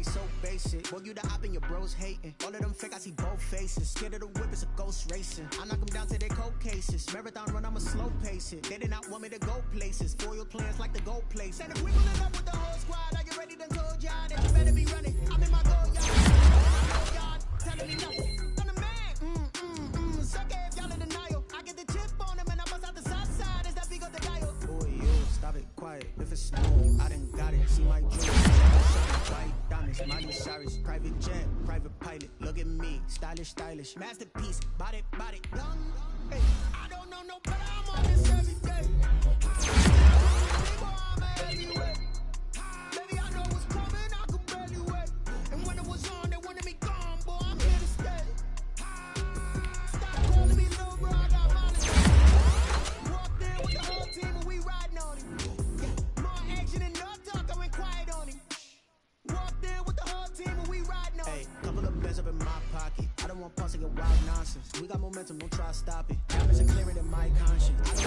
me so basic. Boy, you the op and your bros hating. All of them fake, I see both faces. Scared of the whip, it's a ghost racing. I knock them down to their cold cases. Marathon run, I'ma slow pace it. They did not want me to go places. Foil plans like the gold place. And if we pulling up with the whole squad, I get ready to told y'all that you better be running. I'm in my go yard. Telling me nothing. I'm the man. Suck it if y'all in denial. I get the chip on them and I bust out the south side. Is that big of the dial? Boy, you stop it, quiet. If it's snow, I done got it. See my jewels. White diamonds, Miley Cyrus. Private jet, private pilot. Look at me, stylish. Masterpiece, body, young. Hey, I don't know no better. I'm on this every day. I'm everywhere. Baby, I know what's coming. I could barely wait. And when it was on, they wanted me gone. Boy, I'm here to stay. Stop calling me little bro. I got mileage. Walked in with the whole team and we riding on him. Yeah, more action and no talk. I went quiet on him. Walked in with the whole team and we riding on him. Hey, couple of bands up in my pocket. I don't want pulse to get wild nonsense. We got momentum, don't try to stop it. Diamonds are clearer than my conscience.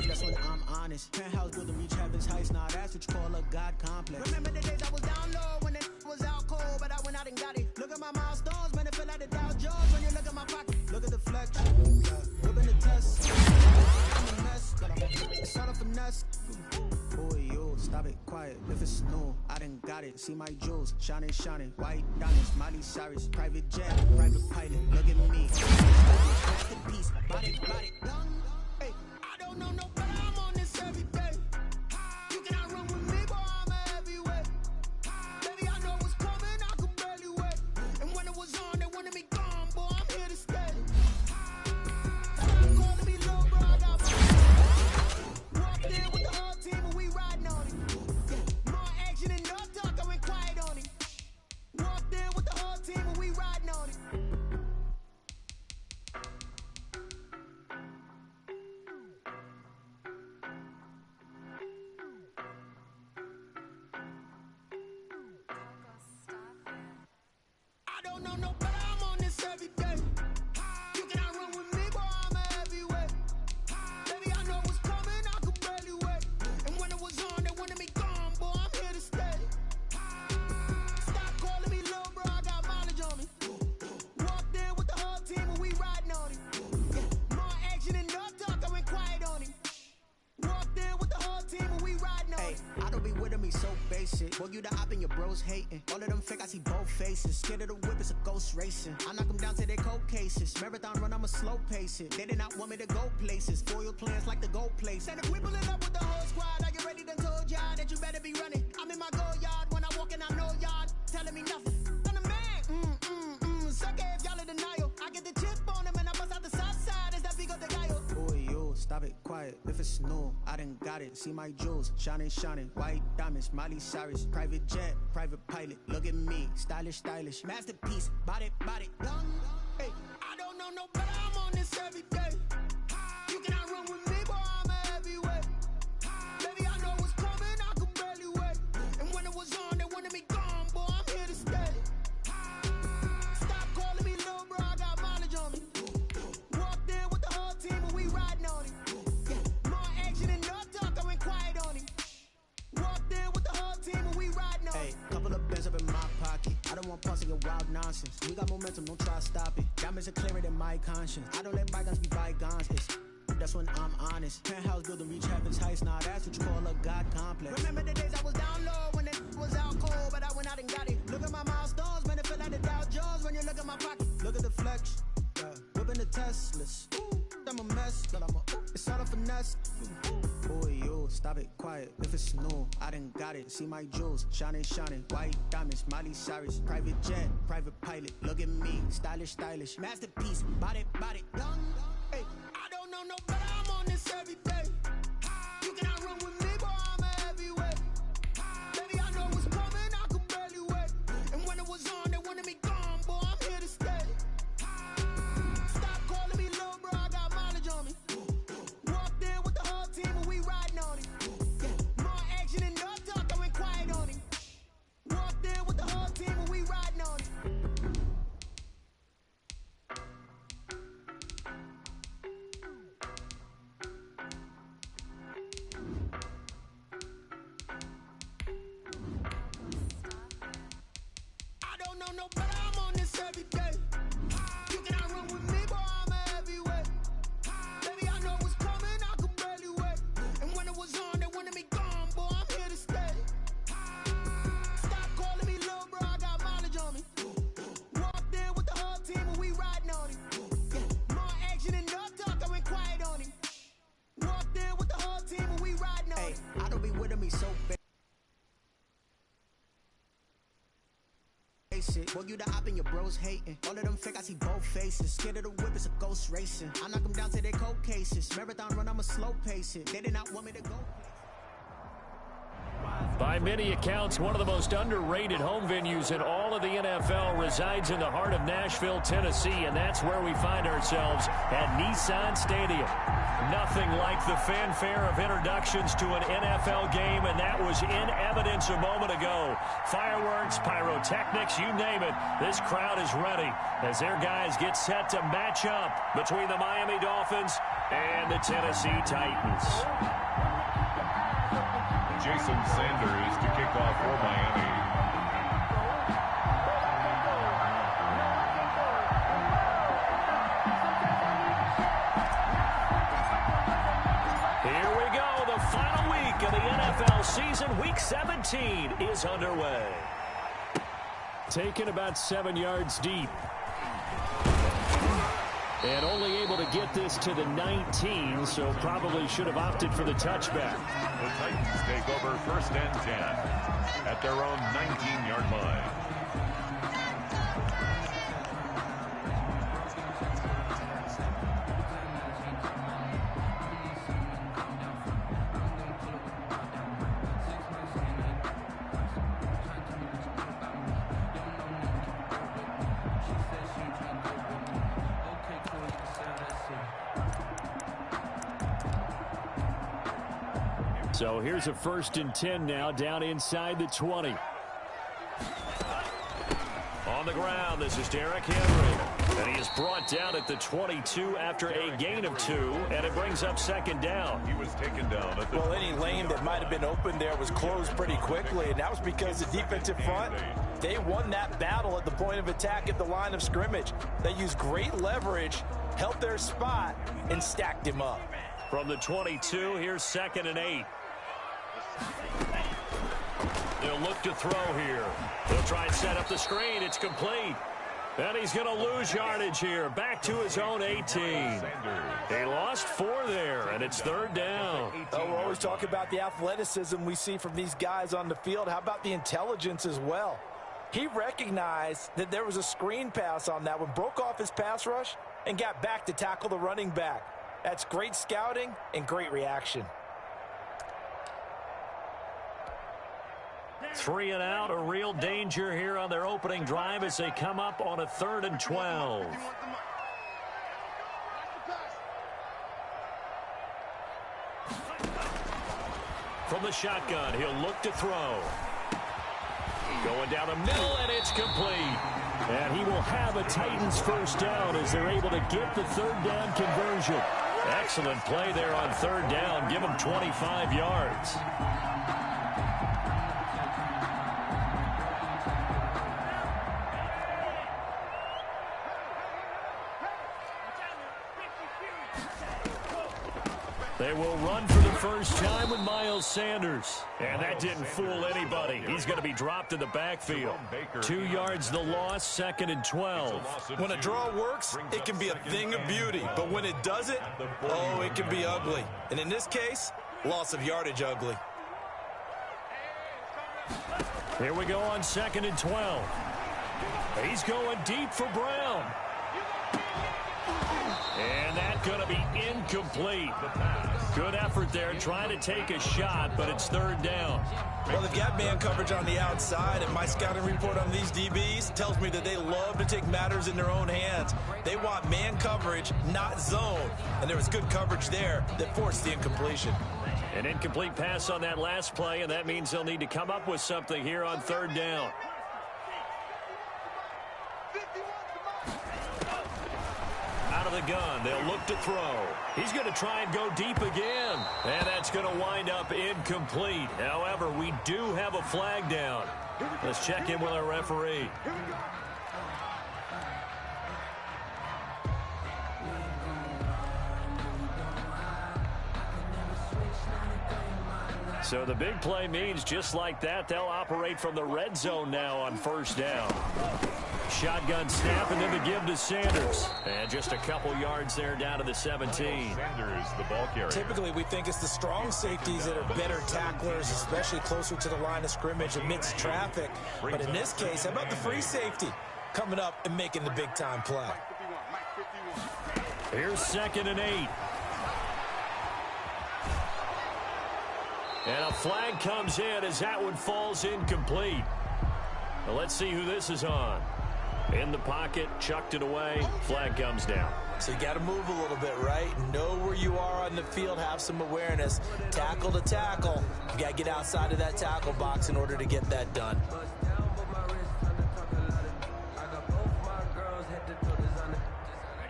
That's when I'm honest. Penthouse built to reach heaven's heights. Now that's what you call a God complex. Remember the days I was down low when it was out cold, but I went out and got it. Look at my milestones, man, it feel like the Dow Jones when you look at my pocket. Look at the flex, whipping the test. I'm a mess, it's all a finesse. Boy, you stop it, quiet. If it's new, I done got it. See my jewels, shining. White diamonds, Miley Cyrus. Private jet, private pilot. Look at me, masterpiece, body, young. Hey, I don't know no better. I'm on this every day. You cannot run with me, boy. I'm everywhere. Baby, I know what's coming. I could barely wait. And when it was on, they wanted me gone, boy. I'm here to stay. Stop calling me little bro. I got my walked in with the whole team and we riding on it. Yeah, more action and no talk. I went quiet on it. Walked in with the whole team and we riding on it. I don't know no better. I'm on this every day. You cannot run with me, boy. I'm everywhere. Baby, I know what's coming. I could barely wait. And when it was on, they wanted me gone, boy. I'm here to stay. Stop calling me little bro. I got mileage on me. Walked in with the whole team and we riding on him. Yeah, more action and no talk. I went quiet on him. Walked in with the whole team and we riding on him. I don't be with me so basic. Boy, you the op and your bros hating. All of them fake, I see both faces. Scared of the whip, it's a ghost racing. I knock them down to their cold cases. Marathon run, I'ma slow pace it. They did not want me to go places. Foil plans like the gold place. And if we pulling up with the whole squad, I get ready to told y'all that you better be running. I'm in my go yard. When I walk in, I know y'all telling me nothing. I'm the man. Suck it if y'all in denial. I get the chip on them and I bust out the south side. Is that big of the dial? Boy, you stop it, quiet. If it's new, I done got it. See my jewels, shining. White diamonds, Miley Cyrus. Private jet, private pilot. Look at me, stylish. Masterpiece, body, young. Hey, I don't know no better. I'm on this every day. You cannot run with me, boy. I'm everywhere. Baby, I know what's coming. I could barely wait. And when it was on, they wanted me gone, boy. I'm here to stay. Stop calling me little bro. I got mileage on me. Walked in with the whole team and we riding on him. Yeah, more action and no talk. I went quiet on him. Walked in with the whole team and we riding on him. Hey, couple of bands up in my pocket. I don't want pulse to get wild nonsense. We got momentum, don't try to stop it. Diamonds are clearer than my conscience. I don't let bygones be bygones. That's when I'm honest. Penthouse built to reach heaven's heights. Now that's what you call a God complex. Remember the days I was down low when it was out cold, but I went out and got it. Look at my milestones, man, it feel like the Dow Jones when you look at my pocket. Look at the flex, whipping the Teslas. I'm a mess, it's all a finesse. Boy, you stop it, quiet. If it's new, I done got it. See my jewels, shining. White diamonds, Miley Cyrus. Private jet, private pilot. Look at me, stylish. Masterpiece, body, young. Hey, I don't know no better. I'm on this every day. You cannot run with me, boy. I'm everywhere. Baby, I know what's coming. I could barely wait. And when it was on, they wanted me gone, boy. I'm here to stay. Stop calling me little bro. I got mileage on me. Walked in with the whole team and we riding on him. Yeah, more action and no talk. I went quiet on him. Walked in with the whole team and we riding on him. face it. Boy, you the op and your bros hating. All of them fake, I see both faces. Scared of the whip, it's a ghost racing. I knock them down to their cold cases. Marathon run, I'ma slow pace it. They did not want me to go. By many accounts, one of the most underrated home venues in all of the NFL resides in the heart of Nashville, Tennessee, and that's where we find ourselves at Nissan Stadium. Nothing like the fanfare of introductions to an NFL game, and that was in evidence a moment ago. Fireworks, pyrotechnics, you name it, this crowd is ready as their guys get set to match up between the Miami Dolphins and the Tennessee Titans. Jason Sanders to kick off for Miami. Here we go. The final week of the NFL season. Week 17 is underway. Taken about 7 yards deep. And only able to get this to the 19, so probably should have opted for the touchback. The Titans take over 1st and 10 at their own 19-yard line. So here's a 1st and 10 now, down inside the 20. On the ground, this is Derrick Henry. And he is brought down at the 22 after a gain of 2, and it brings up 2nd down. He was taken down at the... Well, any lane that might have been open there was closed pretty quickly, and that was because the defensive front, they won that battle at the point of attack at the line of scrimmage. They used great leverage, held their spot, and stacked him up. From the 22, here's 2nd and 8. They'll look to throw here. They'll try and set up the screen. It's complete. And he's going to lose yardage here. Back to his own 18. He lost 4 there, and it's 3rd down. Oh, we're always talking about the athleticism we see from these guys on the field. How about the intelligence as well? He recognized that there was a screen pass on that one, broke off his pass rush, and got back to tackle the running back. That's great scouting and great reaction. 3 and out, a real danger here on their opening drive as they come up on a 3rd and 12. From the shotgun, he'll look to throw. Going down the middle, and it's complete. And he will have a Titans 1st down as they're able to get the 3rd down conversion. Excellent play there on 3rd down. Give him 25 yards. They will run for the first time with Miles Sanders. And that didn't fool anybody. He's going to be dropped in the backfield. 2 yards the loss, 2nd and 12. When a draw works, it can be a thing of beauty. But when it doesn't, oh, it can be ugly. And in this case, loss of yardage ugly. Here we go on 2nd and 12. He's going deep for Brown. And that's going to be incomplete. Good effort there, trying to take a shot, but it's 3rd down. Well, they've got man coverage on the outside, and my scouting report on these DBs tells me that they love to take matters in their own hands. They want man coverage, not zone. And there was good coverage there that forced the incompletion. An incomplete pass on that last play, and that means they'll need to come up with something here on 3rd down. Out of the gun, they'll look to throw. He's going to try and go deep again. And that's going to wind up incomplete. However, we do have a flag down. Let's check in with our referee. So the big play means just like that, they'll operate from the red zone now on first down. Shotgun snap and then the give to Sanders. And just a couple yards there down to the 17. Sanders, the ball carrier. Typically, we think it's the strong safeties that are better tacklers, especially closer to the line of scrimmage amidst traffic. But in this case, how about the free safety coming up and making the big-time play? Here's 2nd and 8. And a flag comes in as that one falls incomplete. Well, let's see who this is on. In the pocket, chucked it away, flag comes down. So you got to move a little bit, right? Know where you are on the field, have some awareness. Tackle to tackle. You got to get outside of that tackle box in order to get that done.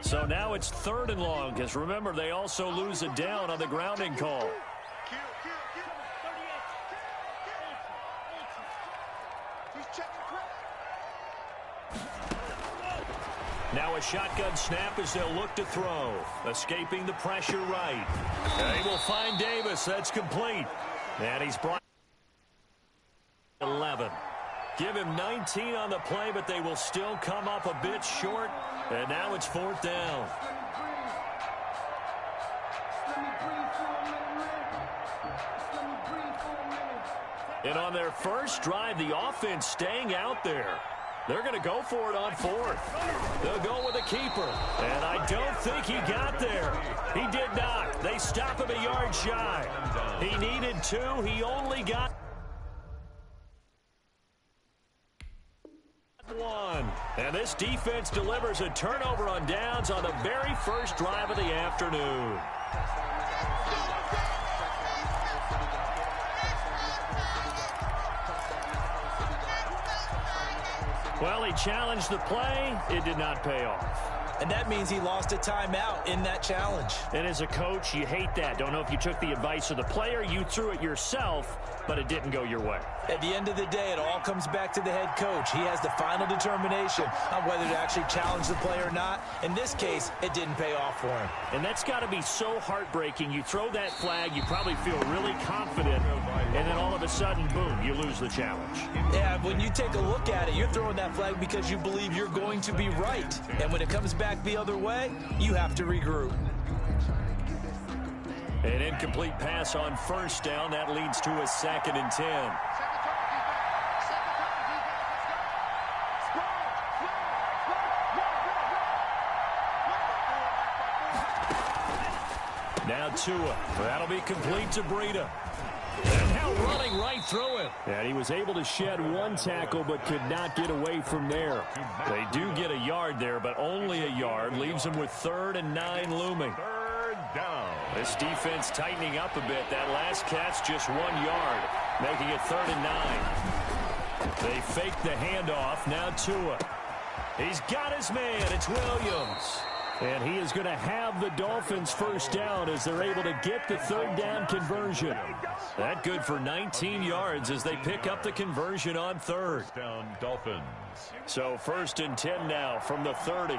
So now it's 3rd and long, because remember, they also lose a down on the grounding call. Now a shotgun snap as they'll look to throw. Escaping the pressure right. They will find Davis. That's complete. And he's brought 11. Give him 19 on the play, but they will still come up a bit short. And now it's 4th down. And on their first drive, the offense staying out there. They're going to go for it on 4th. They'll go with a keeper. And I don't think he got there. He did not. They stop him a yard shy. He needed 2. He only got 1. And this defense delivers a turnover on downs on the very first drive of the afternoon. Well, he challenged the play. It did not pay off. And that means he lost a timeout in that challenge. And as a coach, you hate that. Don't know if you took the advice of the player, you threw it yourself, but it didn't go your way. At the end of the day, it all comes back to the head coach. He has the final determination on whether to actually challenge the play or not. In this case, it didn't pay off for him. And that's got to be so heartbreaking. You throw that flag, you probably feel really confident, and then all of a sudden, boom, you lose the challenge. Yeah, when you take a look at it, you're throwing that flag because you believe you're going to be right. And when it comes back the other way, you have to regroup. An incomplete pass on first down. That leads to a 2nd and 10. Now Tua. That'll be complete to Breida. And now running right through it. And he was able to shed 1 tackle but could not get away from there. They do get a yard there, but only a yard. Leaves them with 3rd and 9 looming. 3rd down. This defense tightening up a bit. That last catch just 1 yard, making it 3rd and 9. They fake the handoff. Now Tua. He's got his man. It's Williams. And he is going to have the Dolphins first down as they're able to get the 3rd down conversion. That good for 19 yards as they pick up the conversion on 3rd. First down, Dolphins. So 1st and 10 now from the 30.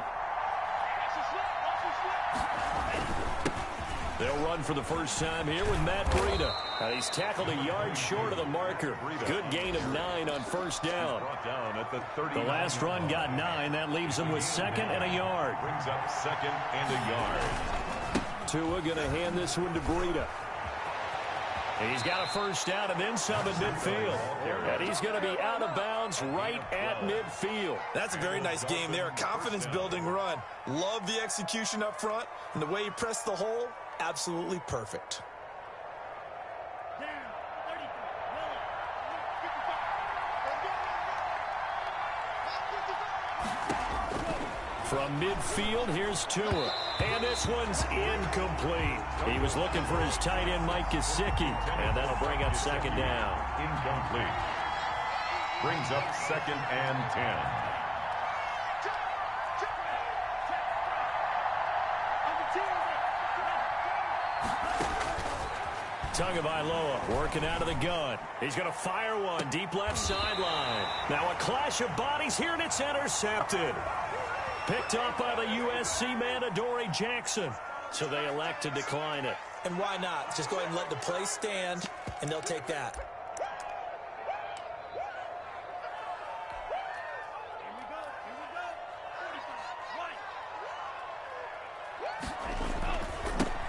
They'll run for the first time here with Matt Breida. He's tackled a yard short of the marker. Good gain of 9 on first down. The last run got 9. That leaves him with 2nd and a yard. Brings up 2nd and a yard. Tua going to hand this one to Breida. He's got a first down and then some at midfield. And he's going to be out of bounds right at midfield. That's a very nice game there. A confidence-building run. Love the execution up front. And the way he pressed the hole, absolutely perfect. From midfield, here's Tua. And this one's incomplete. He was looking for his tight end, Mike Gesicki. And that'll bring up 2nd down. Incomplete. Brings up 2nd and 10. Tagovailoa working out of the gun. He's going to fire one deep left sideline. Now a clash of bodies here, and it's intercepted. Picked up by the USC man, Adoree Jackson. So they elect to decline it. And why not? Just go ahead and let the play stand, and they'll take that.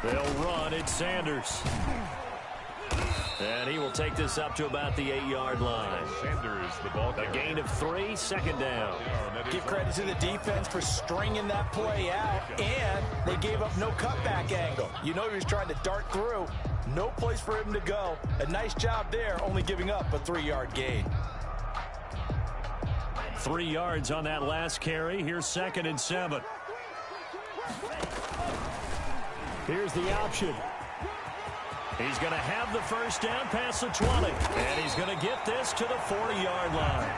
They'll run it, Sanders. And he will take this up to about the 8-yard line. Sanders, the ball carrier. A gain of 3, second down. Give credit to the defense for stringing that play out, and they gave up no cutback angle. You know he was trying to dart through. No place for him to go. A nice job there, only giving up a 3-yard gain. 3 yards on that last carry. Here's 2nd and 7. Here's the option. He's going to have the first down past the 20. And he's going to get this to the 40-yard line.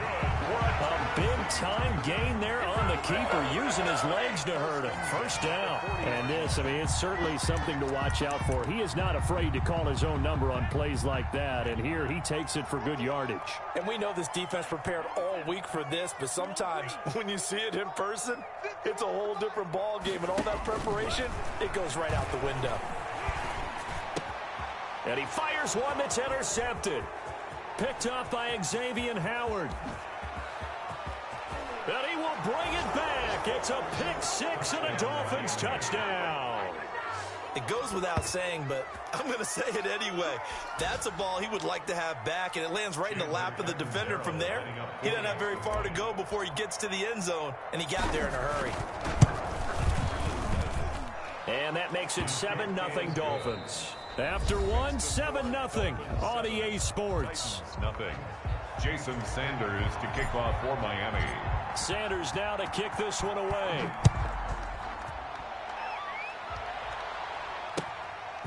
A big-time gain there on the keeper, using his legs to hurt him. First down. And this, I mean, it's certainly something to watch out for. He is not afraid to call his own number on plays like that. And here he takes it for good yardage. And we know this defense prepared all week for this, but sometimes when you see it in person, it's a whole different ball game. And all that preparation, it goes right out the window. And he fires one that's intercepted. Picked up by Xavier Howard. And he will bring it back. It's a pick 6 and a Dolphins touchdown. It goes without saying, but I'm going to say it anyway. That's a ball he would like to have back, and it lands right in the lap of the defender from there. He doesn't have very far to go before he gets to the end zone, and he got there in a hurry. And that makes it 7-0 Dolphins. After one, 7-0 on EA Sports. Nothing. Jason Sanders to kick off for Miami. Sanders now to kick this one away.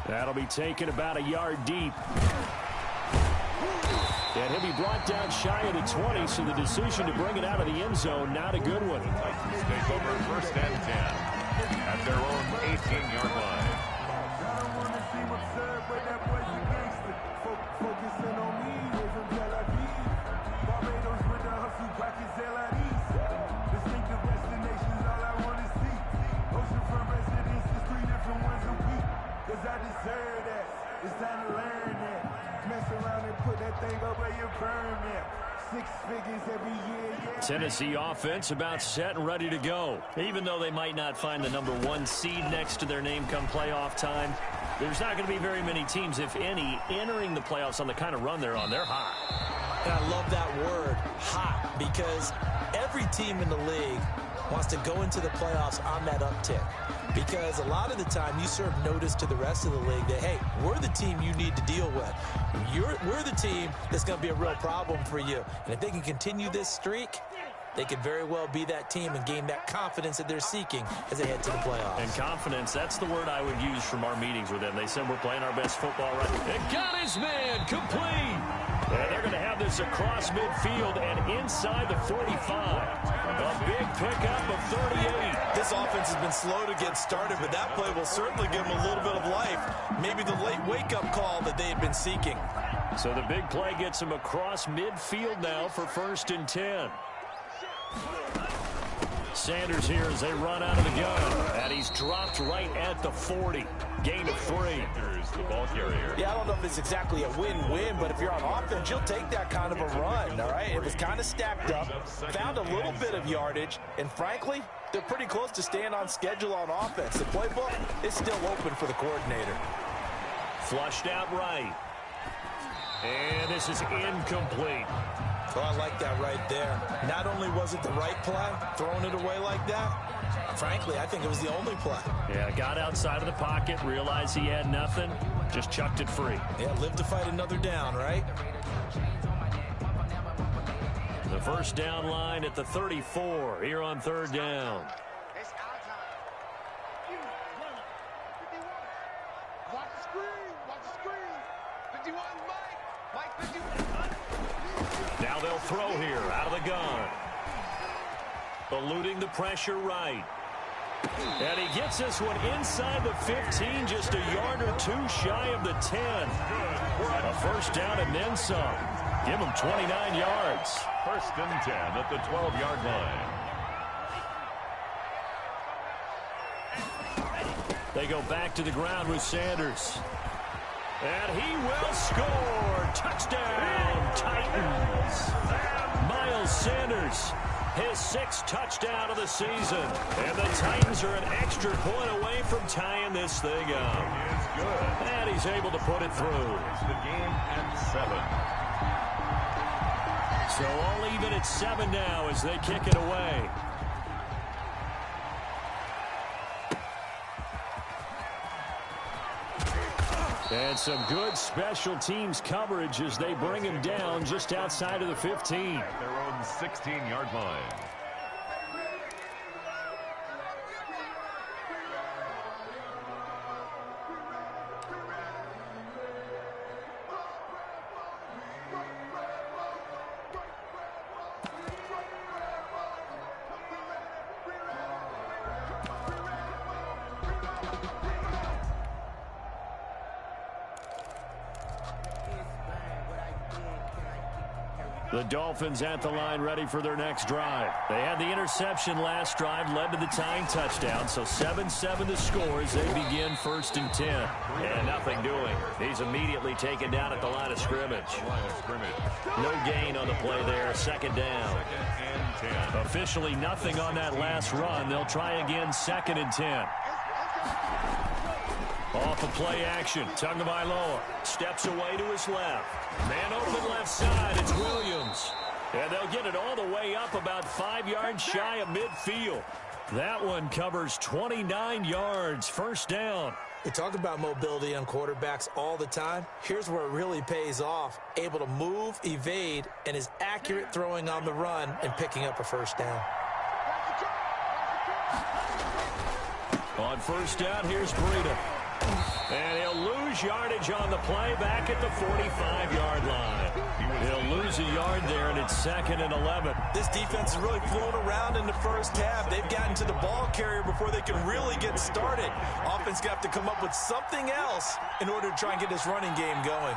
That'll be taken about a yard deep. And he'll be brought down shy of the 20, so the decision to bring it out of the end zone, not a good one. Titans take over 1st and 10 at their own 18-yard line. Tennessee offense about set and ready to go. Even though they might not find the #1 seed next to their name come playoff time, there's not going to be very many teams, if any, entering the playoffs on the kind of run they're on. They're hot. And I love that word, hot, because every team in the league wants to go into the playoffs on that uptick. Because a lot of the time you serve notice to the rest of the league that, hey, we're the team you need to deal with. We're the team that's going to be a real problem for you. And if they can continue this streak, they could very well be that team and gain that confidence that they're seeking as they head to the playoffs. And confidence, that's the word I would use from our meetings with them. They said we're playing our best football right now. And got his man complete. And they're going to have this across midfield and inside the 45. A big pickup of 38. This offense has been slow to get started, but that play will certainly give them a little bit of life. Maybe the late wake-up call that they had been seeking. So the big play gets them across midfield now for 1st and 10. Sanders here as they run out of the gun. And he's dropped right at the 40. Gain of 3. Here's the ball carrier. Yeah, I don't know if it's exactly a win-win, but if you're on offense, you'll take that kind of a run, all right? It was kind of stacked up, found a little bit of yardage, and frankly, they're pretty close to staying on schedule on offense. The playbook is still open for the coordinator. Flushed out right. And this is incomplete. Oh, I like that right there. Not only was it the right play, throwing it away like that, frankly, I think it was the only play. Yeah, got outside of the pocket, realized he had nothing, just chucked it free. Yeah, live to fight another down, right? The first down line at the 34 here on 3rd down. It's our time. Watch the screen. Watch the screen. 51, Mike 51. Now they'll throw here out of the gun. Eluding the pressure right. And he gets this one inside the 15, just a yard or two shy of the 10. A first down and then some. Give him 29 yards. 1st and 10 at the 12-yard line. They go back to the ground with Sanders. And he will score. Touchdown, Titans. Miles Sanders, his 6th touchdown of the season. And the Titans are an extra point away from tying this thing up. Is good. And he's able to put it through. It's the game at 7. So all even at 7 now as they kick it away. And some good special teams coverage as they bring him down just outside of the 15. At their own 16-yard line. The Dolphins at the line ready for their next drive. They had the interception last drive, led to the tying touchdown, so 7-7 the score as they begin 1st and 10. And nothing doing. He's immediately taken down at the line of scrimmage. No gain on the play there, 2nd down. 2nd and 10. Officially nothing on that last run. They'll try again 2nd and 10. Off of play action, Tagovailoa steps away to his left. Man open left side, it's Williams. And they'll get it all the way up about 5 yards shy of midfield. That one covers 29 yards, 1st down. We talk about mobility on quarterbacks all the time. Here's where it really pays off. Able to move, evade, and is accurate throwing on the run and picking up a 1st down. On 1st down, here's Breida. And he'll lose yardage on the play back at the 45-yard line. He'll lose a yard there, and it's 2nd and 11. This defense is really flown around in the 1st half. They've gotten to the ball carrier before they can really get started. Offense got to come up with something else in order to try and get this running game going.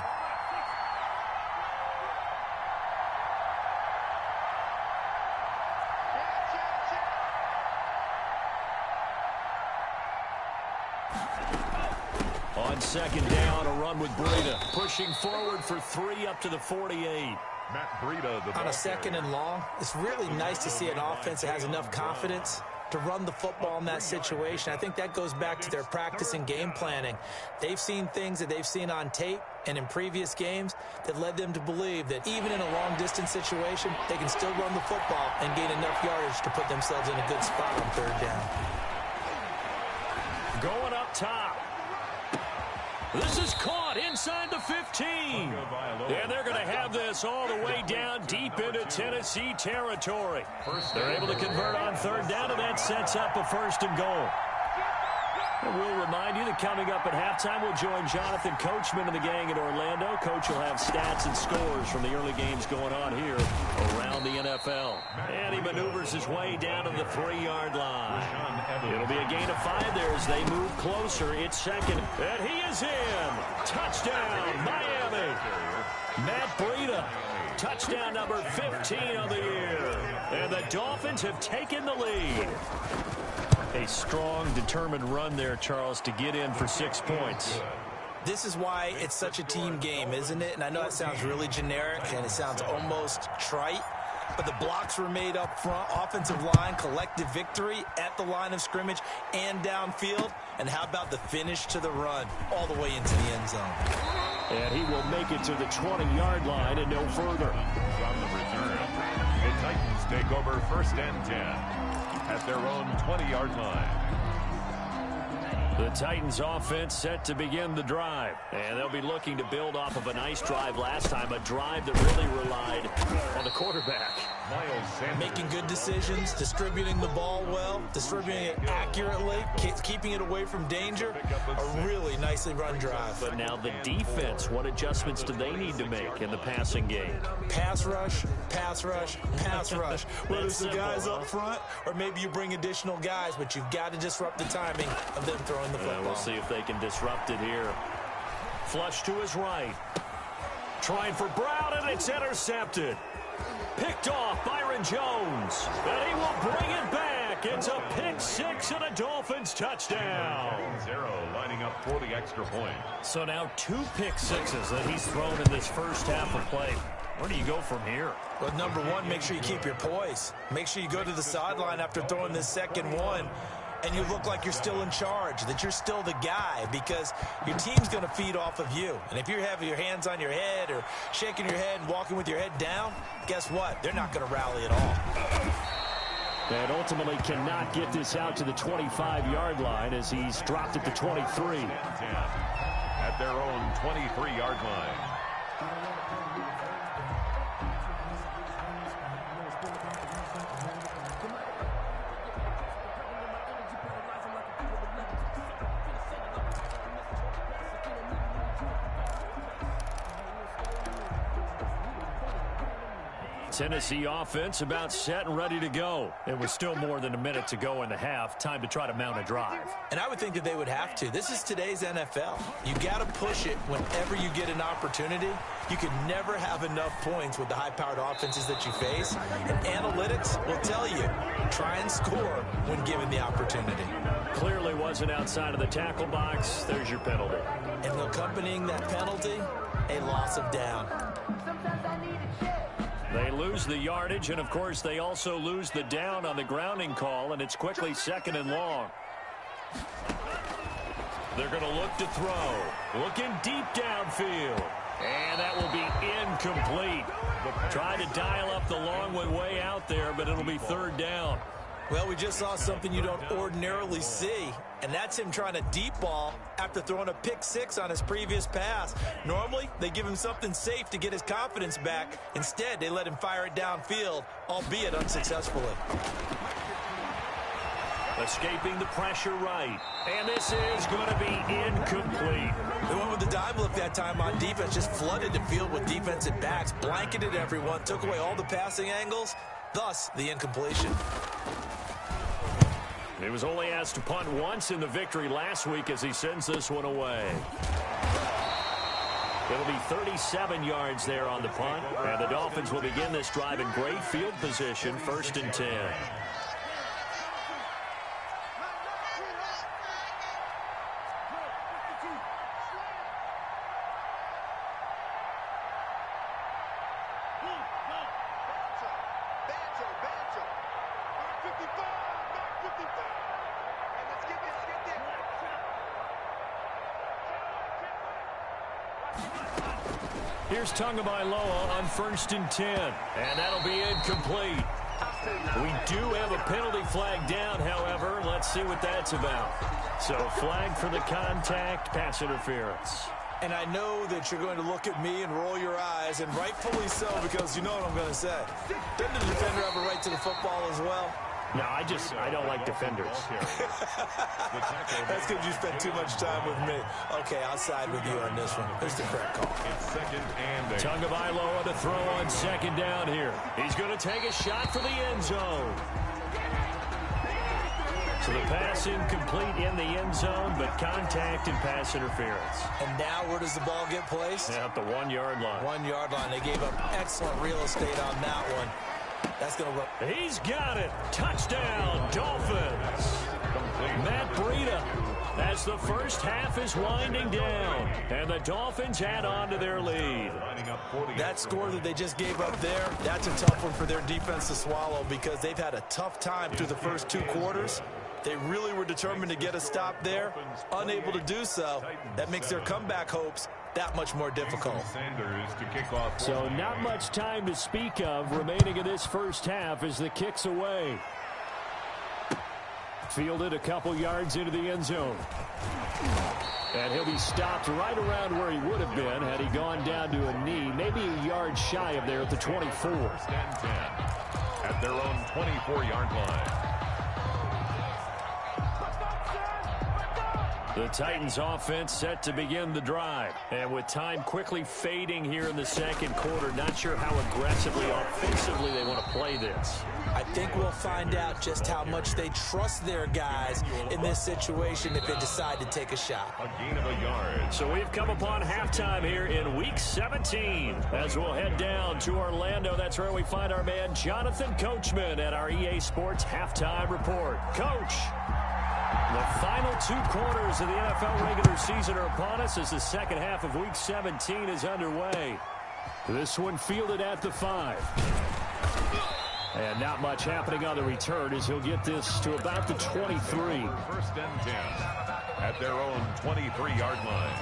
On 2nd down, a run with Breida, pushing forward for 3 up to the 48. Matt Breida, the On a 2nd and long, it's really nice to see an offense that has enough confidence to run the football in that situation. I think that goes back to their practice and game planning. They've seen things that they've seen on tape and in previous games that led them to believe that even in a long-distance situation, they can still run the football and gain enough yardage to put themselves in a good spot on 3rd down. Going up top. This is caught inside the 15. And they're going to have this all the way down deep into Tennessee territory. They're able to convert on 3rd down, and that sets up a 1st and goal. And we'll remind you that coming up at halftime, we'll join Jonathan Coachman and the gang in Orlando. Coach will have stats and scores from the early games going on here around the NFL. And he maneuvers his way down to the 3-yard line. It'll be a gain of 5 there as they move closer. It's 2nd, and he is in. Touchdown, Miami. Matt Breida, touchdown number 15 of the year. And the Dolphins have taken the lead. A strong, determined run there, Charles, to get in for 6 points. This is why it's such a team game, isn't it? And I know that sounds really generic and it sounds almost trite, but the blocks were made up front, offensive line, collective victory at the line of scrimmage and downfield. And how about the finish to the run all the way into the end zone? And he will make it to the 20-yard line and no further. From the return, the Titans take over 1st and 10 at their own 20-yard line. The Titans offense set to begin the drive. And they'll be looking to build off of a nice drive last time, a drive that really relied on the quarterback. Miles Sanders. Making good decisions, distributing the ball well, distributing it accurately, keeping it away from danger. A really nicely run drive. But now the defense, what adjustments do they need to make in the passing game? Pass rush, pass rush, pass rush. Whether it's the guys up front or maybe you bring additional guys, but you've got to disrupt the timing of them throwing the football. We'll see if they can disrupt it here. Flush to his right. Trying for Brown, and it's intercepted. Picked off Byron Jones. And he will bring it back. It's a pick six and a Dolphins touchdown. 0 lining up for the extra point. So now 2 pick sixes that he's thrown in this first half of play. Where do you go from here? Well, number one, make sure you keep your poise. Make sure you go to the sideline after throwing this second one, and you look like you're still in charge, that you're still the guy, because your team's going to feed off of you. And if you're having your hands on your head or shaking your head and walking with your head down, guess what? They're not going to rally at all. And ultimately cannot get this out to the 25-yard line as he's dropped it to 23. At their own 23-yard line. Tennessee offense about set and ready to go. It was still more than a minute to go in the half. Time to try to mount a drive. And I would think that they would have to. This is today's NFL. You got to push it whenever you get an opportunity. You can never have enough points with the high-powered offenses that you face. And analytics will tell you, try and score when given the opportunity. Clearly wasn't outside of the tackle box. There's your penalty. And accompanying that penalty, a loss of down. They lose the yardage, and of course they also lose the down on the grounding call, and it's quickly 2nd and long. They're going to look to throw. Looking deep downfield. And that will be incomplete. Tried to dial up the long one way out there, but it'll be 3rd down. Well, we just saw something you don't ordinarily see, and that's him trying to deep ball after throwing a pick six on his previous pass. Normally, they give him something safe to get his confidence back. Instead, they let him fire it downfield, albeit unsuccessfully. Escaping the pressure right. And this is going to be incomplete. They went with the dime look that time on defense, just flooded the field with defensive backs, blanketed everyone, took away all the passing angles, thus the incompletion. He was only asked to punt once in the victory last week as he sends this one away. It'll be 37 yards there on the punt, and the Dolphins will begin this drive in great field position, 1st and 10. Here's Tagovailoa on 1st and 10, and that'll be incomplete. We do have a penalty flag down, however. Let's see what that's about. So flag for the contact, pass interference. And I know that you're going to look at me and roll your eyes, and rightfully so, because you know what I'm going to say. Doesn't the defender have a right to the football as well? No, I don't like defenders. That's because you spent too much time with me. Okay, I'll side with you on this one. Here's the correct call. It's 2nd and 8. Tagovailoa to throw on 2nd down here. He's going to take a shot for the end zone. So the pass incomplete in the end zone, but contact and pass interference. And now where does the ball get placed? At the 1-yard line. 1-yard line. They gave up excellent real estate on that one. That's going to work. He's got it. Touchdown, Dolphins. Matt Breida, as the first half is winding down, and the Dolphins add on to their lead. That score that they just gave up there, that's a tough one for their defense to swallow because they've had a tough time through the first 2 quarters. They really were determined to get a stop there, unable to do so. That makes their comeback hopes that much more difficult. So not much time to speak of remaining in this first half as the kick's away. Fielded a couple yards into the end zone. And he'll be stopped right around where he would have been had he gone down to a knee, maybe a yard shy of there at the 24. 1st and 10 at their own 24-yard line. The Titans offense set to begin the drive. And with time quickly fading here in the second quarter, not sure how aggressively, offensively they want to play this. I think we'll find out just how much they trust their guys in this situation if they decide to take a shot. A gain of a yard. So we've come upon halftime here in Week 17. As we'll head down to Orlando, that's where we find our man Jonathan Coachman at our EA Sports Halftime Report. Coach, the final 2 quarters of the NFL regular season are upon us as the second half of Week 17 is underway. This one fielded at the 5. And not much happening on the return as he'll get this to about the 23. First and 10 at their own 23-yard line.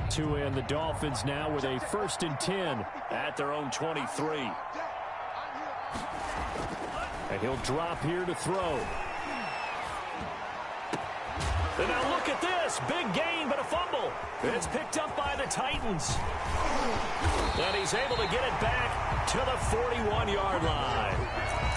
To end the Dolphins now with a 1st and 10 at their own 23. And he'll drop here to throw. And now look at this. Big gain, but a fumble. It's picked up by the Titans. And he's able to get it back to the 41-yard line.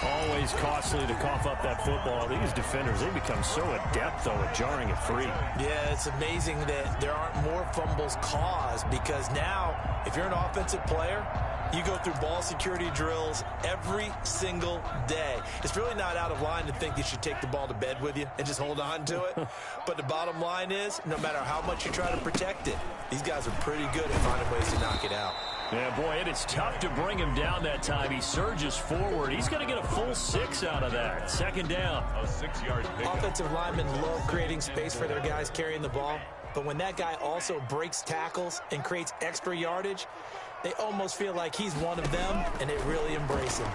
Always costly to cough up that football. These defenders, they become so adept, though, at jarring it free. Yeah, it's amazing that there aren't more fumbles caused because now, if you're an offensive player, you go through ball security drills every single day. It's really not out of line to think you should take the ball to bed with you and just hold on to it. But the bottom line is, no matter how much you try to protect it, these guys are pretty good at finding ways to knock it out. Yeah, boy, it is tough to bring him down that time. He surges forward. He's going to get a full 6 out of that. Second down. A 6-yard pickup. Offensive linemen love creating space for their guys carrying the ball. But when that guy also breaks tackles and creates extra yardage, they almost feel like he's one of them, and they really embrace him.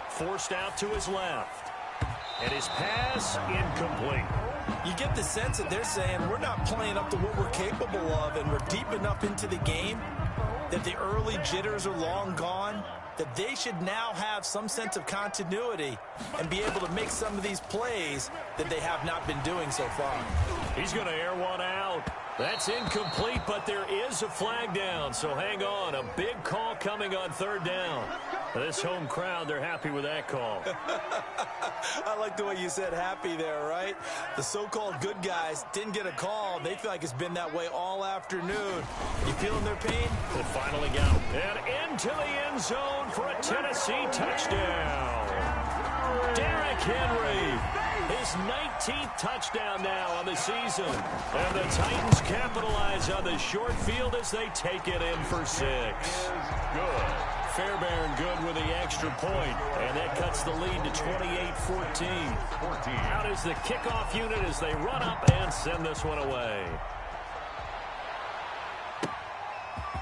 Forced out to his left. And his pass incomplete. You get the sense that they're saying we're not playing up to what we're capable of, and we're deep enough into the game that the early jitters are long gone, that they should now have some sense of continuity and be able to make some of these plays that they have not been doing so far. He's going to air one out. That's incomplete, but there is a flag down, so hang on. A big call coming on 3rd down. This home crowd, they're happy with that call. I like the way you said happy there, right? The so-called good guys didn't get a call. They feel like it's been that way all afternoon. You feeling their pain? They finally got him. And into the end zone for a Tennessee touchdown. Derrick Henry. His 19th touchdown now on the season. And the Titans capitalize on the short field as they take it in for 6. Good. Fairbairn good with the extra point. And that cuts the lead to 28-14. Out is the kickoff unit as they run up and send this one away.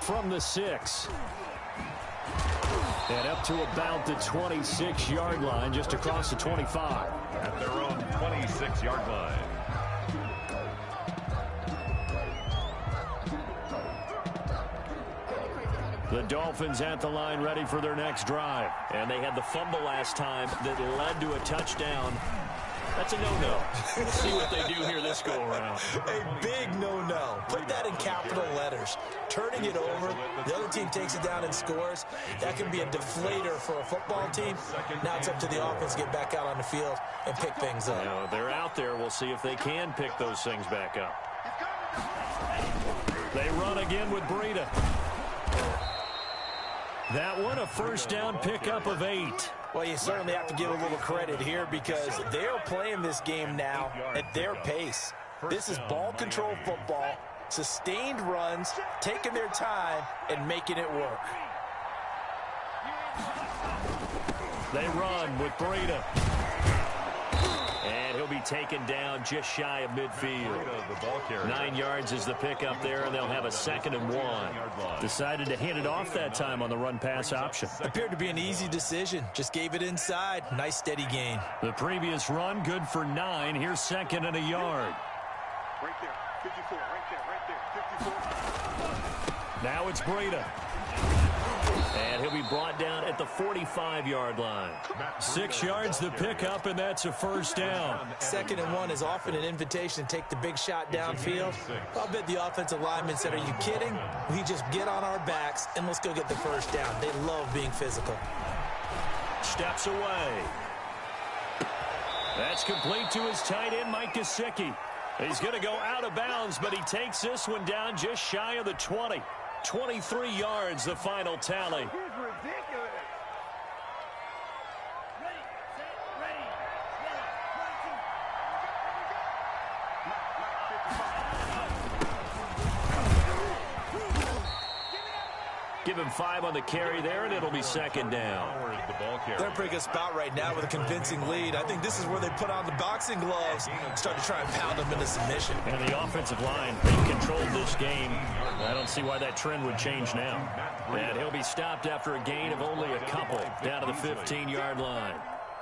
From the 6. And up to about the 26-yard line, just across the 25. At their own 26-yard line. The Dolphins at the line ready for their next drive. And they had the fumble last time that led to a touchdown. That's a no-no. We'll see what they do here this go-around. A big no-no. Put that in capital letters. Turning it over, the other team takes it down and scores. That can be a deflator for a football team. Now it's up to the offense to get back out on the field and pick things up. You know, they're out there. We'll see if they can pick those things back up. They run again with Breida. That one, a first down pickup of 8. Well, you certainly have to give a little credit here because they are playing this game now at their pace. This is ball control football, sustained runs, taking their time, and making it work. They run with Breida. And he'll be taken down just shy of midfield. 9 yards is the pickup there, and they'll have a 2nd and 1. Decided to hand it off that time on the run-pass option. Appeared to be an easy decision. Just gave it inside. Nice, steady gain. The previous run, good for 9. Here's 2nd and a yard. Right there, 54, right there, 54. Now it's Breida. And he'll be brought down at the 45-yard line. 6 yards the pickup, and that's a first down. 2nd and 1 is often an invitation to take the big shot downfield. I'll bet the offensive lineman said, are you kidding? We just get on our backs and let's go get the first down. They love being physical. Steps away. That's complete to his tight end, Mike Gesicki. He's going to go out of bounds, but he takes this one down just shy of the 20. 23 yards, the final tally. He's ridiculous. Ready, set, ready. Give him 5 on the carry there, and it'll be 2nd down. They're in a pretty good spot right now with a convincing lead. I think this is where they put on the boxing gloves, start to try and pound them into submission. And the offensive line, they controlled this game. I don't see why that trend would change now. And he'll be stopped after a gain of only a couple down to the 15-yard line.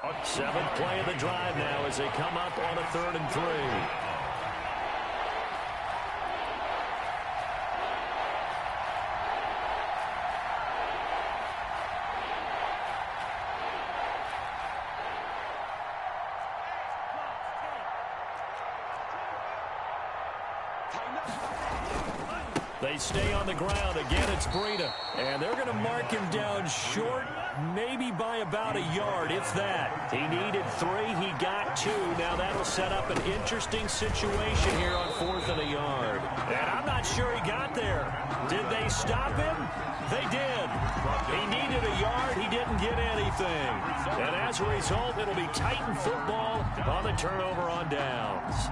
7th play of the drive now as they come up on a 3rd and 3. They stay on the ground. Again, it's Breida. And they're going to mark him down short, maybe by about a yard, if that. He needed 3. He got 2. Now that'll set up an interesting situation here on 4th and a yard. And I'm not sure he got there. Did they stop him? They did. He needed a yard. He didn't get anything. And as a result, it'll be Titan football on the turnover on downs.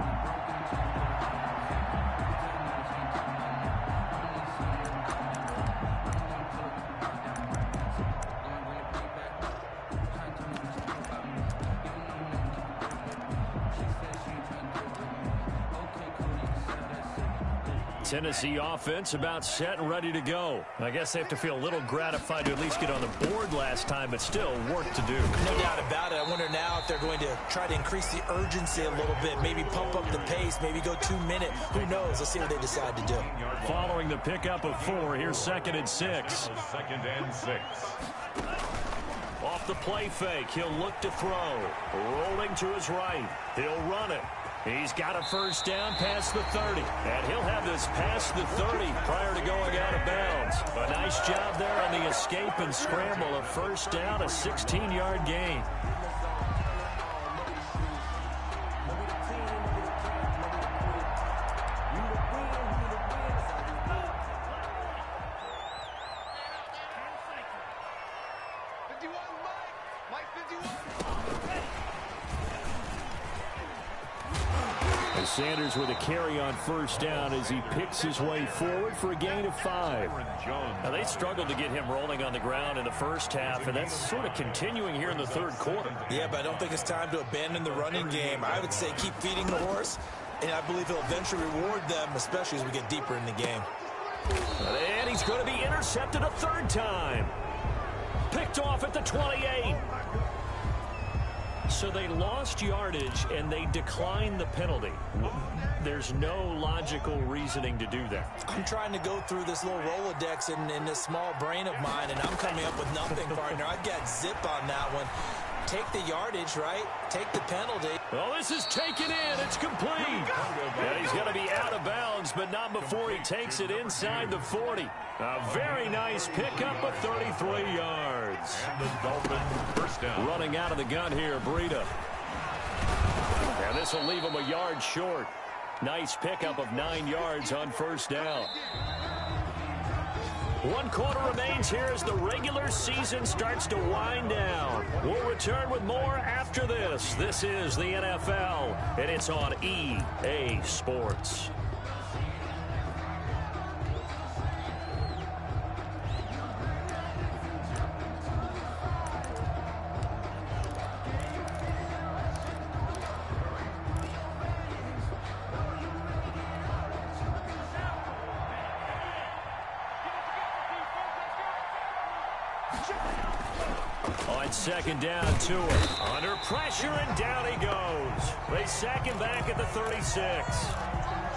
Tennessee offense about set and ready to go. I guess they have to feel a little gratified to at least get on the board last time, but still work to do. No doubt about it. I wonder now if they're going to try to increase the urgency a little bit, maybe pump up the pace, maybe go 2-minute. Who knows? Let's see what they decide to do. Following the pickup of 4, here's 2nd and 6. 2nd and 6. Off the play fake, he'll look to throw. Rolling to his right. He'll run it. He's got a first down past the 30. And he'll have this past the 30 prior to going out of bounds. A nice job there on the escape and scramble. A first down, a 16-yard gain. Sanders with a carry on first down as he picks his way forward for a gain of 5. Now, they struggled to get him rolling on the ground in the first half, and that's sort of continuing here in the 3rd quarter. Yeah, but I don't think it's time to abandon the running game. I would say keep feeding the horse, and I believe he'll eventually reward them, especially as we get deeper in the game. And he's going to be intercepted a 3rd time. Picked off at the 28. So they lost yardage, and they declined the penalty. There's no logical reasoning to do that. I'm trying to go through this little Rolodex in this small brain of mine, and I'm coming up with nothing, partner. I've got zip on that one. Take the yardage, right? Take the penalty. Well, this is taken in. It's complete. And he's going to be out of bounds, but not before he takes it inside the 40. A very nice pickup of 33 yards. And the Dolphins first down. Running out of the gun here, Breida. And this will leave him a yard short. Nice pickup of 9 yards on first down. 1 quarter remains here as the regular season starts to wind down. We'll return with more after this. This is the NFL, and it's on EA Sports. On 2nd down, Tua under pressure, and down he goes. They sack him back at the 36.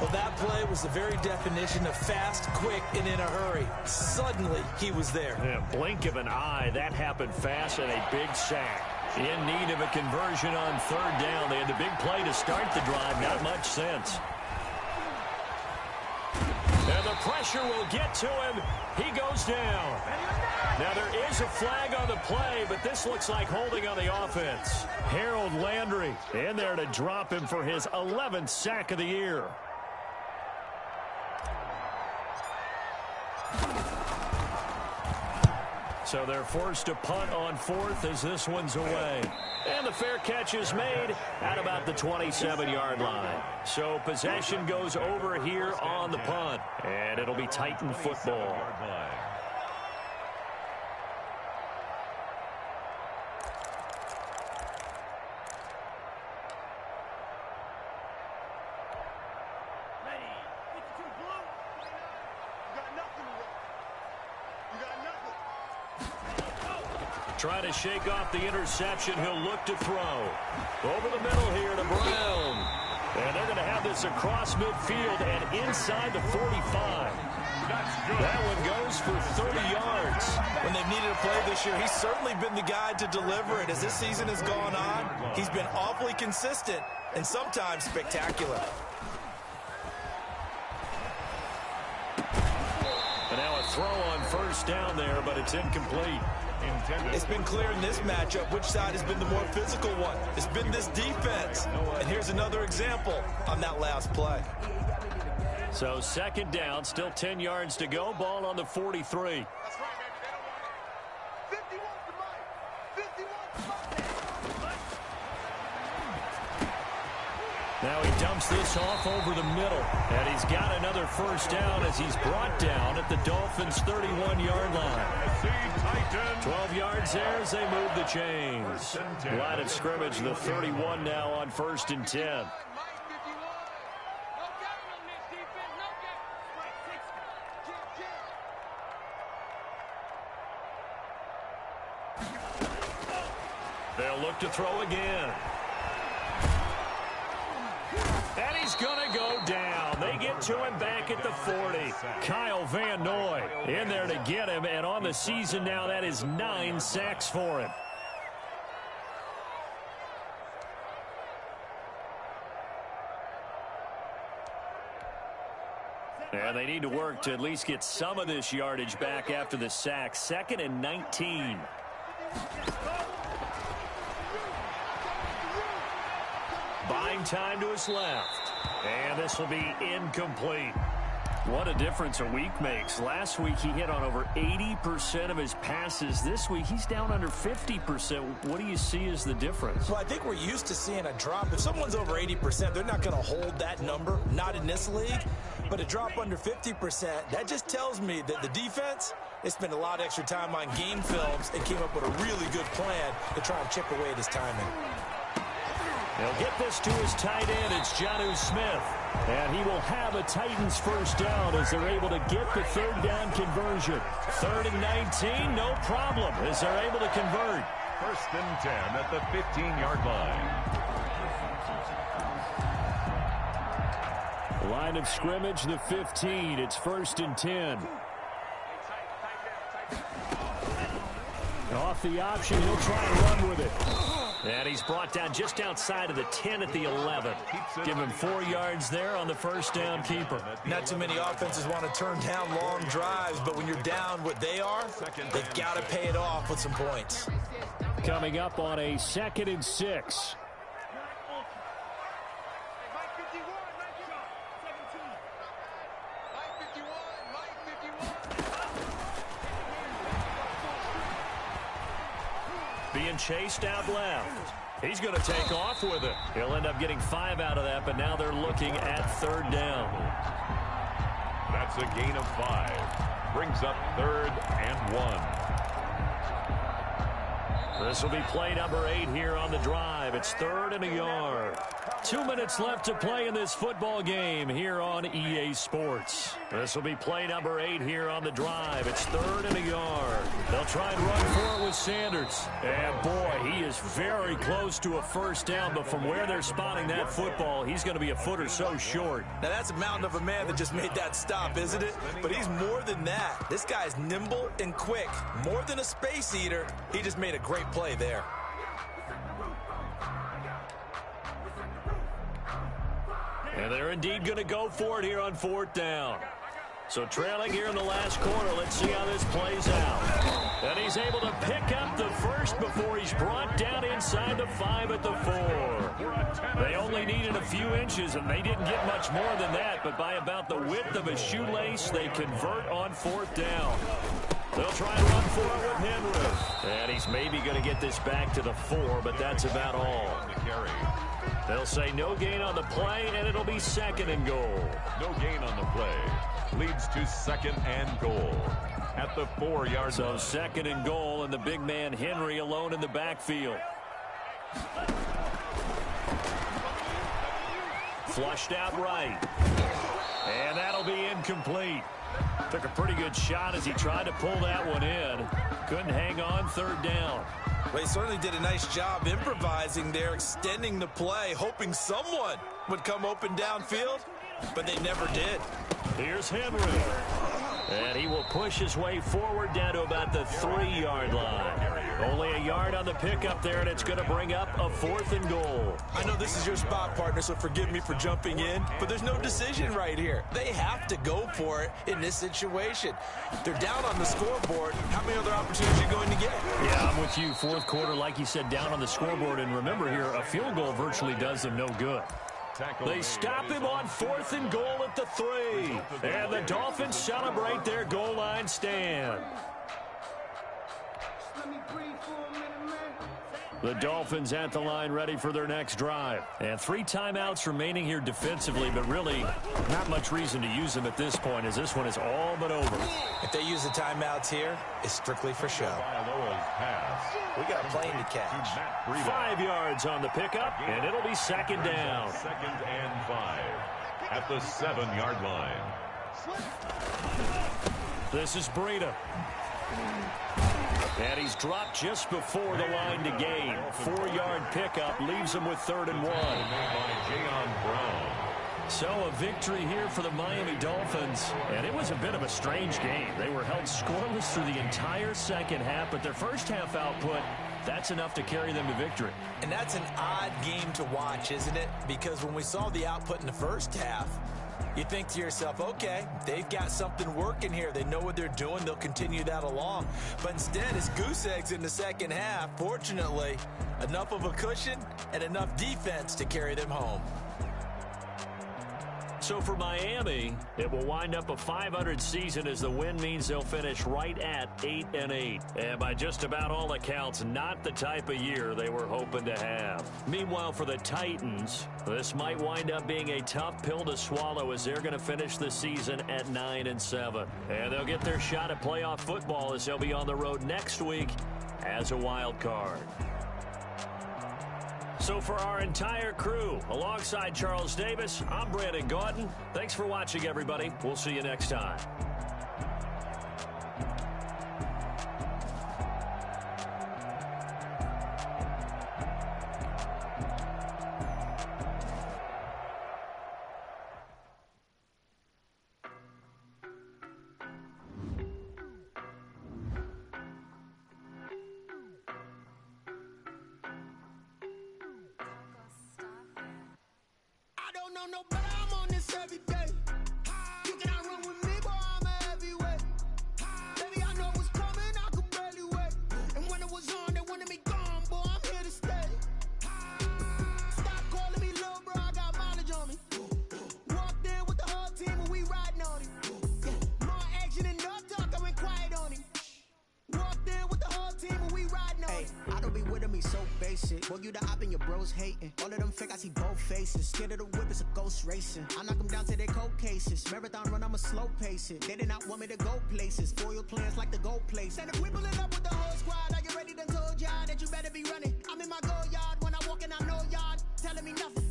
Well, that play was the very definition of fast, quick, and in a hurry. Suddenly, he was there. Yeah, blink of an eye. That happened fast and a big sack. In need of a conversion on third down. They had the big play to start the drive. Not much sense. And the pressure will get to him. He goes down. Now, there is a flag on the play, but this looks like holding on the offense. Harold Landry in there to drop him for his 11th sack of the year. So they're forced to punt on fourth as this one's away. And the fair catch is made at about the 27-yard line. So possession goes over here on the punt. And it'll be Titan football. Trying to shake off the interception. He'll look to throw. Over the middle here to Brown. And they're going to have this across midfield and inside the 45. That one goes for 30 yards. When they've needed a play this year, he's certainly been the guy to deliver it. As this season has gone on, he's been awfully consistent and sometimes spectacular. And now a throw on first down there, but it's incomplete. It's been clear in this matchup which side has been the more physical one. It's been this defense. And here's another example on that last play. So second down, still 10 yards to go. Ball on the 43. That's right, baby. They don't want it. 51 to Mike. 51 to Mike. Now he dumps this off over the middle. And he's got another first down as he's brought down at the Dolphins' 31-yard line. 12 yards there as they move the chains. Line of scrimmage, the 31 now on 1st and 10. They'll look to throw again. And he's going to go down. They get to him back at the 40. Kyle Van Noy in there to get him. And on the season now, that is 9 sacks for him. And they need to work to at least get some of this yardage back after the sack. 2nd and 19. Buying time to his left. And this will be incomplete. What a difference a week makes. Last week he hit on over 80% of his passes. This week he's down under 50%. What do you see as the difference? Well, I think we're used to seeing a drop. If someone's over 80%, they're not going to hold that number. Not in this league. But a drop under 50%, that just tells me that the defense, they spent a lot of extra time on game films and came up with a really good plan to try and chip away at his timing. He'll get this to his tight end. It's Jonnu Smith. And he will have a Titans first down as they're able to get the third down conversion. 3rd and 19, no problem as they're able to convert. 1st and 10 at the 15-yard line. Line of scrimmage, the 15. It's 1st and 10. Off the option, he'll try and run with it. And he's brought down just outside of the 10 at the 11. Give him 4 yards there on the first down keeper. Not too many offenses want to turn down long drives, but when you're down what they are, they've got to pay it off with some points. Coming up on a 2nd and 6. Being chased out left. He's going to take off with it. He'll end up getting 5 out of that, but now they're looking at 3rd down. That's a gain of 5. Brings up 3rd and 1. This will be play number 8 here on the drive. It's 3rd and a yard. 2 minutes left to play in this football game here on EA Sports. This will be play number 8 here on the drive. It's 3rd and a yard. They'll try and run for it with Sanders. And, boy, he is very close to a first down, but from where they're spotting that football, he's going to be a foot or so short. Now, that's a mountain of a man that just made that stop, isn't it? But he's more than that. This guy's nimble and quick. More than a space eater, he just made a great play there. And they're indeed going to go for it here on 4th down. So trailing here in the last quarter, let's see how this plays out. And he's able to pick up the first before he's brought down inside the 5 at the 4. They only needed a few inches, and they didn't get much more than that. But by about the width of a shoelace, they convert on 4th down. They'll try and run for it with Henry. And he's maybe going to get this back to the 4, but that's about all. They'll say no gain on the play, and it'll be 2nd and goal. No gain on the play. Leads to 2nd and goal at the 4-yard line. So 2nd and goal, and the big man Henry alone in the backfield. Flushed out right. And that'll be incomplete. Took a pretty good shot as he tried to pull that one in. Couldn't hang on 3rd down. Well, he certainly did a nice job improvising there, extending the play, hoping someone would come open downfield, but they never did. Here's Henry. And he will push his way forward down to about the 3-yard line. Only a yard on the pickup there, and it's going to bring up a 4th and goal. I know this is your spot, partner, so forgive me for jumping in, but there's no decision right here. They have to go for it in this situation. They're down on the scoreboard. How many other opportunities are you going to get? Yeah, I'm with you. 4th quarter, like you said, down on the scoreboard. And remember here, a field goal virtually does them no good. They stop him on 4th and goal at the 3. And the Dolphins celebrate their goal line stand. The Dolphins at the line ready for their next drive. And 3 timeouts remaining here defensively, but really not much reason to use them at this point as this one is all but over. If they use the timeouts here, it's strictly for show. We got a plane to catch. 5 yards on the pickup, and it'll be 2nd down. 2nd and 5 at the 7-yard line. This is Breida. And he's dropped just before the line to gain. 4-yard pickup leaves him with 3rd and 1. So a victory here for the Miami Dolphins. And it was a bit of a strange game. They were held scoreless through the entire second half, but their first half output, that's enough to carry them to victory. And that's an odd game to watch, isn't it? Because when we saw the output in the first half, you think to yourself, okay, they've got something working here. They know what they're doing. They'll continue that along. But instead, it's goose eggs in the second half. Fortunately, enough of a cushion and enough defense to carry them home. So for Miami, it will wind up a .500 season as the win means they'll finish right at 8-8. And by just about all accounts, not the type of year they were hoping to have. Meanwhile, for the Titans, this might wind up being a tough pill to swallow as they're going to finish the season at 9-7. And they'll get their shot at playoff football as they'll be on the road next week as a wild card. So for our entire crew, alongside Charles Davis, I'm Brandon Gaudin. Thanks for watching, everybody. We'll see you next time. No better, I'm on this every day. You cannot run with me, boy, I'm a heavyweight. Baby, I know what's coming, I could barely wait. And when it was on, they wanted me gone, boy, I'm here to stay. Stop calling me little bro, I got mileage on me. Walked in with the whole team and we riding on him. Yeah, more action and no talk, I went quiet on him. Walked in with the whole team and we riding on him. I don't be with me so basic. Boy, you the op and your bros hating. All of them fake, I see both faces. Scared of the whip, it's a ghost racing. I knock them down to their cold cases. Marathon run, I'ma slow pace it. They did not want me to go places. Foil plans like the go place. And if we pulling up with the whole squad, are you ready? Done told y'all that you better be running. I'm in my go yard when I walk in, I know y'all telling me nothing.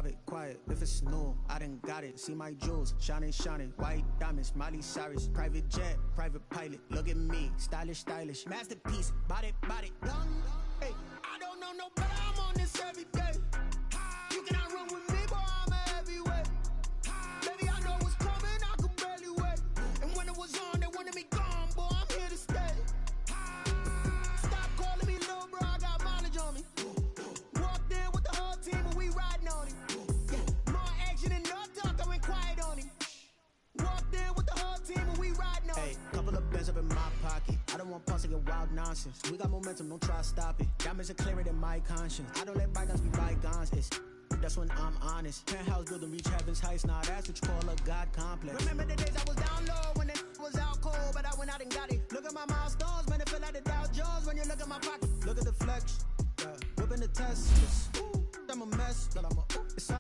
private, quiet, if it's new, I done got it. See my jewels, shining, shining, white diamonds, Miley Cyrus, private jet, private pilot. Look at me, stylish, stylish, masterpiece, body, done. Hey, I don't know no better, I'm on this every day. You cannot run with me, boy, I'm a heavyweight. Baby, I know what's coming, I could barely wait. And when it was on, they wanted me gone, boy, I'm here to stay. Stop calling me little bro, I got mileage on me. Walked in with the whole team and we riding on him. Yeah, more action and no talk, I went quiet on him. Walked in with the whole team and we riding on him. hey, couple of bands up in my pocket. I don't want pause to get wild nonsense. We got momentum, don't try to stop it. Diamonds are clearer than my conscience. I don't let bygones be bygones. That's when I'm honest. Penthouse building, reach heaven's heights. Now that's what you call a God complex. Remember the days I was down low when it was out cold, but I went out and got it. Look at my milestones, man, it feel like the Dow Jones when you look at my pocket. Look at the flex, whipping the test. I'm a mess, but it's